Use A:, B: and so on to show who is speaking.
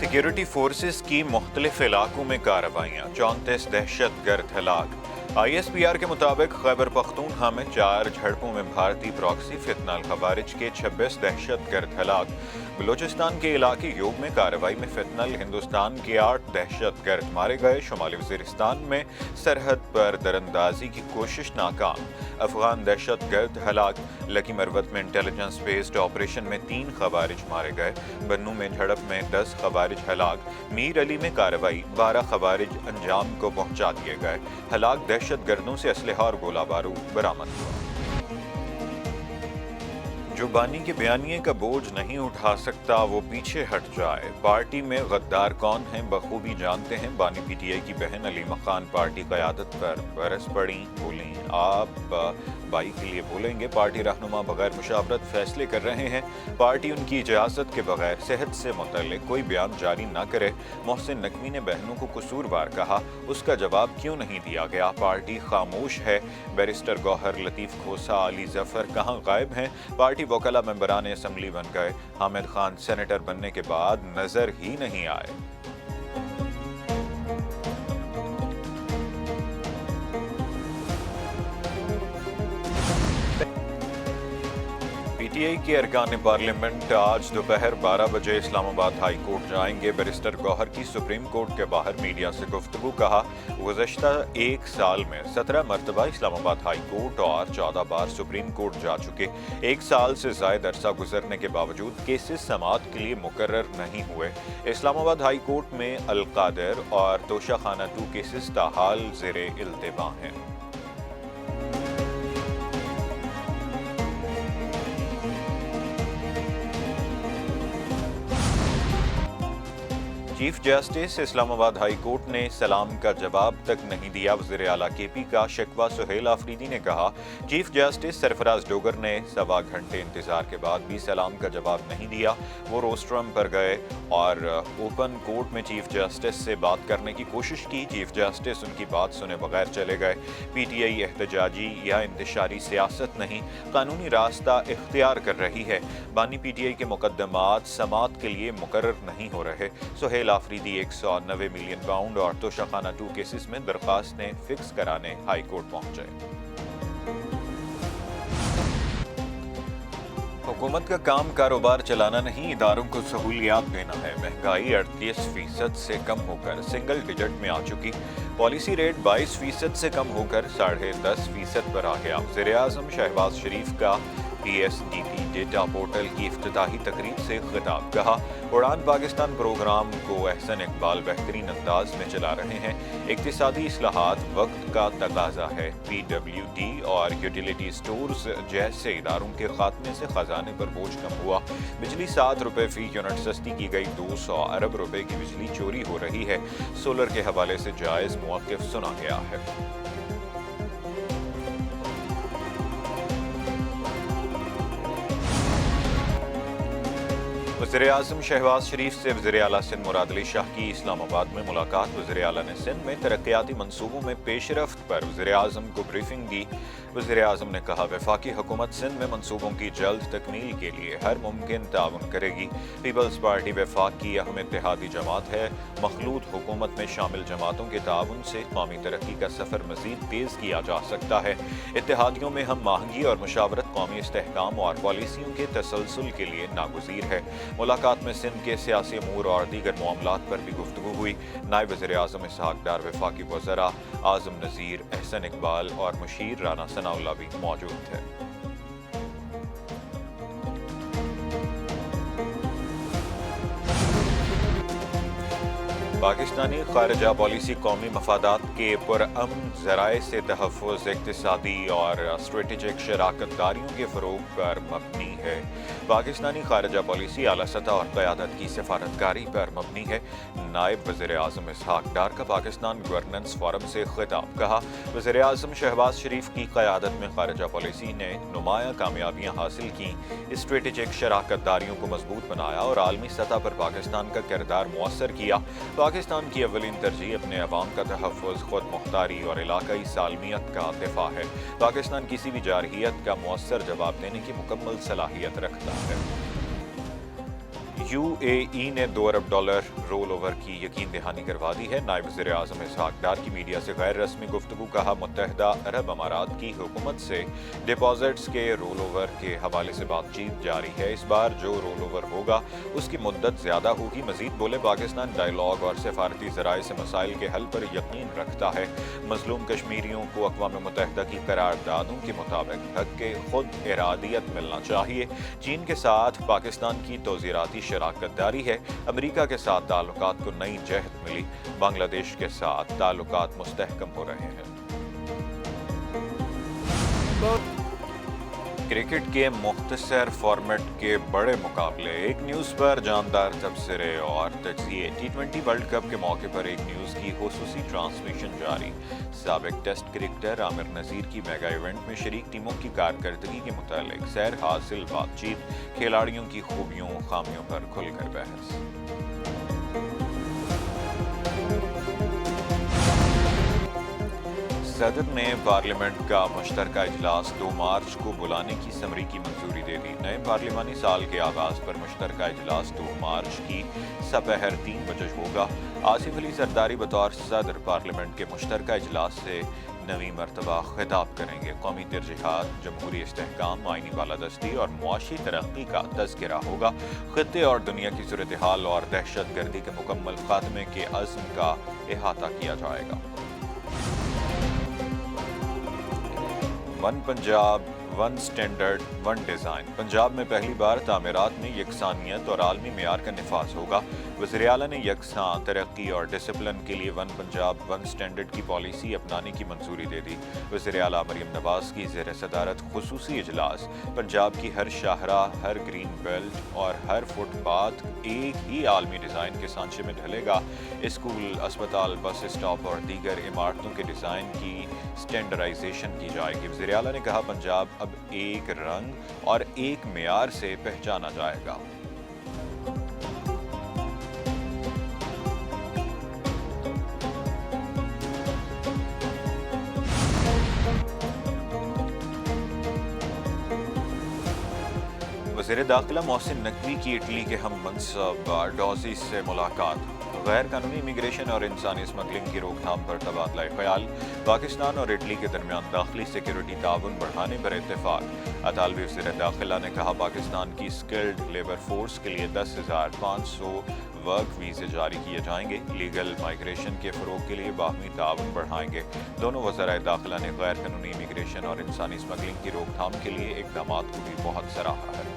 A: Security forces की मुख्तलिफ इलाकों में कार्रवाइयाँ, 34 दहशत गर्द हलाक। ISPR के मुताबिक खैबर पख्तूनख्वा में 4 झड़पों में भारतीय प्रॉक्सी फितनाल खवारिज के 26 दहशत गर्द हलाक। बलूचिस्तान के इलाके योग में कार्रवाई में फितनल हिंदुस्तान के 8 दहशत गर्द मारे गए। शुमाली वजीरिस्तान में सरहद पर दरअंदाजी की कोशिश नाकाम, अफगान दहशत गर्द हलाक। लकी मरवत में इंटेलिजेंस बेस्ड ऑपरेशन में 3 खवारिज मारे गए। बन्नू में झड़प में 10 खवारिज हलाक। मीर अली में कार्रवाई, 12 खवारिज अंजाम को पहुंचा दिए गए। हलाक दहशत गर्दों से असलहा और गोला बारूद बरामद हुआ। जो बानी के बयानिए का बोझ नहीं उठा सकता वो पीछे हट जाए। पार्टी में गद्दार कौन हैं बखूबी जानते हैं। बानी PTI की बहन अलीमा खान पार्टी क़यादत पर बरस पड़ी, बोली आप बाई के लिए बोलेंगे। पार्टी रहनुमा बगैर मुशावरत फैसले कर रहे हैं। पार्टी उनकी इजाज़त के बगैर सेहत से मुतल्लिक़ कोई बयान जारी न करे। मोहसिन नकवी ने बहनों को कसूरवार कहा, उसका जवाब क्यों नहीं दिया गया। पार्टी खामोश है। बैरिस्टर गौहर लतीफ़ खोसा, अली जफ़र कहाँ गायब हैं। पार्टी वकला मेंबरान असम्बली बन गए। हामिद खान सेनेटर बनने के बाद नजर ही नहीं आए। PTI के अरकान पार्लियामेंट आज दोपहर 12 बजे इस्लामाबाद हाई कोर्ट जाएंगे। बैरिस्टर गौहर की सुप्रीम कोर्ट के बाहर मीडिया से गुफ्तगू, कहा गुज़श्ता 1 साल में 17 मरतबा इस्लामाबाद हाई कोर्ट और 14 बार सुप्रीम कोर्ट जा चुके। 1 साल से ज़ायद अरसा गुजरने के बावजूद केसेस समाअत के लिए मुकर्रर नहीं हुए। इस्लामाबाद हाई कोर्ट में अल-कादिर और तोशा खाना 2 केसेस ताहाल ज़ेरे इल्तिमा हैं। Chief justice Islamabad high court ने सलाम का जवाब तक नहीं दिया। वज़ीर आला KP का शिकवा सुहेल आफरीदी ने कहा, चीफ जस्टिस सरफराज डोगर ने 1.25 घंटे इंतजार के बाद भी सलाम का जवाब नहीं दिया। वो रोस्ट्रम पर गए और ओपन कोर्ट में चीफ जस्टिस से बात करने की कोशिश की। चीफ जस्टिस उनकी बात सुने बगैर चले गए। PTI एहतजाजी या इंतशारी सियासत नहीं, कानूनी रास्ता इख्तियार कर रही है। बानी PTI के मुकदमात समाअत के लिए मुकर्रर नहीं हो रहे। सुहेल आफरीदी 190 मिलियन पाउंड और तोशाखाना 2 केसेस में दरखास्तें फिक्स कराने हाई कोर्ट पहुंचे। हुकूमत का काम कारोबार चलाना नहीं, इदारों को सहूलियात देना है। महंगाई 38% से कम होकर सिंगल डिजिट में आ चुकी। पॉलिसी रेट 22% से कम होकर 10.5% पर आ गया। वज़ीर-ए-आज़म शहबाज शरीफ का PSDP डेटा पोर्टल की इफ्तिताही तकरीब से खिताब, कहा उड़ान पाकिस्तान प्रोग्राम को एहसन इकबाल बेहतरीन अंदाज में चला रहे हैं। इक्तिसादी इस्लाहात वक्त का तकाजा है। PWD और यूटिलिटी स्टोर्स जैसे इदारों के खात्मे से खजाने पर बोझ कम हुआ। बिजली 7 रुपए फी यूनिट सस्ती की गई। 200 अरब रुपए की बिजली चोरी हो रही है। सोलर के हवाले से जायज मौक़िफ़ सुना गया है। वज़ीर-ए-आज़म शहबाज शरीफ से वज़ीर आला सिंध मुराद अली शाह की इस्लामाबाद में मुलाकात। वज़ीर आला ने सिंध में तरक्याती मंसूबों में पेशरफ्त पर वज़ीर-ए-आज़म को ब्रीफिंग दी। वज़ीर-ए-आज़म ने कहा, वफाकी हुकूमत सिंध में मंसूबों की जल्द तकमील के लिए हर मुमकिन ताउन करेगी। पीपल्स पार्टी वफाक की अहम इत्तेहादी जमात है। मखलूत हुकूमत में शामिल जमातों के ताउन से कौमी तरक्की का सफ़र मज़ीद तेज़ किया जा सकता है। इत्तेहादियों में हम आहंगी और मुशावरत कौमी इस्तेहकाम और पॉलिसियों के तसलसल के लिए नागुज़ीर है। मुलाकात में सिंध के सियासी अमूर और दीगर मामलात पर भी गुफ्तगू हुई। नायब वज़ीर-ए-आज़म इसहाक डार, वफाकी वज़रा आज़म नज़ीर, एहसन इकबाल और मुशीर राना सनाउल्लाह भी मौजूद थे। पाकिस्तानी खारजा पॉलिसी कौमी मफादात के पुरअमन ज़राए से तहफ़्फ़ुज़, इक़्तिसादी और स्ट्रेटेजिक शराकत दारियों के फ़रोग़ पर मबनी है। पाकिस्तानी खारजा पॉलिसी आला सतह और क़यादत की सफ़ारतकारी पर मबनी है। नायब वज़ीर-ए-आज़म इसहाक डार का पाकिस्तान गवर्नेंस फोरम से खिताब, कहा वज़ीर-ए-आज़म शहबाज शरीफ की क़यादत में खारजा पॉलिसी ने नुमायाँ कामयाबियाँ हासिल की, स्ट्रेटेजिक शराकत दारियों को मजबूत बनाया और आलमी सतह पर पाकिस्तान का किरदार मुअस्सर किया। पाकिस्तान की अव्वलीन तरजीह अपने अवाम का तहफ़्फ़ुज़, खुद मुख्तारी और इलाकाई सालमियत का दिफ़ा है। पाकिस्तान किसी भी जारहियत का मुअस्सर जवाब देने की मुकम्मल सलाहियत रखता है। UAE ने $2 अरब रोल ओवर की यकीन दहानी करवा दी है। नायब वज़ीर आज़म इसहाक डार की मीडिया से गैर रस्मी गुफ्तगू। कहा, मुत्तहदा अरब अमारात की हुकूमत से डिपॉजिट्स के रोल ओवर के हवाले से बातचीत जारी है। इस बार जो रोल ओवर होगा उसकी मुद्दत ज़्यादा होगी। मज़ीद बोले, पाकिस्तान डायलॉग और सफारती ज़राए से मसाइल के हल पर यकीन रखता है। मज़लूम कश्मीरियों को अक़वाम मुत्तहिदा की करारदादों के मुताबिक हक़ के खुद इरादियत मिलना चाहिए। चीन के साथ पाकिस्तान की तोज़ीराती शराकत दारी है। अमेरिका के साथ ताल्लुकात को नई जहत मिली। बांग्लादेश के साथ ताल्लुकात मुस्तहकम हो रहे हैं। क्रिकेट के मुख्तसर फॉर्मेट के बड़े मुकाबले, एक न्यूज़ पर जानदार तबसरे और तजिए। T20 वर्ल्ड कप के मौके पर एक न्यूज़ की खुसूसी ट्रांसमिशन जारी। साबिक टेस्ट क्रिकेटर आमिर नज़ीर की मेगा इवेंट में शरीक टीमों की कारकर्दगी के मुतालिक सैर हासिल बातचीत, खिलाड़ियों की खूबियों खामियों पर खुलकर बहस। सदर ने पार्लियामेंट का मुश्तरका इजलास 2 मार्च को बुलाने की समरी की मंजूरी दे दी। नए पार्लिमानी साल के आगाज़ पर मुश्तरका इजलास 2 मार्च की सपहर 3 बजे होगा। आसिफ अली सरदारी बतौर सदर पार्लियामेंट के मुश्तरका इजलास से नवी मरतबा खिताब करेंगे। कौमी तरजीहात, जमहूरी इस्तेहकाम, आइनी बालादस्ती और मुआशी तरक्की का तज़किरा होगा। खित्ते और दुनिया की सूरत हाल और दहशत गर्दी के मुकम्मल खात्मे के अज़्म का अहाता किया जाएगा। One Punjab, one standard, one design. Punjab में पहली बार तामीरात में यकसानियत और आलमी मेयार का निफाज होगा। वज़ीर आला ने यकसां तरक्की और डिसिप्लिन के लिए वन पंजाब, वन स्टैंडर्ड की पॉलिसी अपनाने की मंजूरी दे दी। वज़ीर आला मरियम नवाज़ की ज़ेर सदारत खुसूसी इजलास। पंजाब की हर शाहराह, हर ग्रीन बेल्ट और हर फुटपाथ एक ही आलमी डिज़ाइन के सांचे में ढलेगा। स्कूल, अस्पताल, बस स्टॉप और दीगर इमारतों के डिज़ाइन की स्टैंडर्डाइजेशन की जाएगी। वज़ीर आला ने कहा, पंजाब अब एक रंग और एक मेयार से पहचाना जाएगा। वज़ीर दाखिला मोहसिन नकवी की इटली के हम मनसब डॉजी से मुलाकात। गैर कानूनी इमिग्रेशन और इंसानी स्मगलिंग की रोकथाम पर तबादला ख्याल। पाकिस्तान और इटली के दरमियान दाखिली सिक्योरिटी ताउन बढ़ाने पर इत्तेफाक। अतालवी वज़ीर दाखिला ने कहा, पाकिस्तान की स्किल्ड लेबर फोर्स के लिए 10,500 वर्क वीज़े जारी किए जाएंगे। लीगल माइग्रेशन के फ़रोग़ के लिए बाहमी ताउन बढ़ाएंगे। दोनों वज़राए दाखिला ने गैर कानूनी इमिग्रेशन और इंसानी स्मगलिंग की रोकथाम के लिए इक़दामात को भी बहुत सराहा है।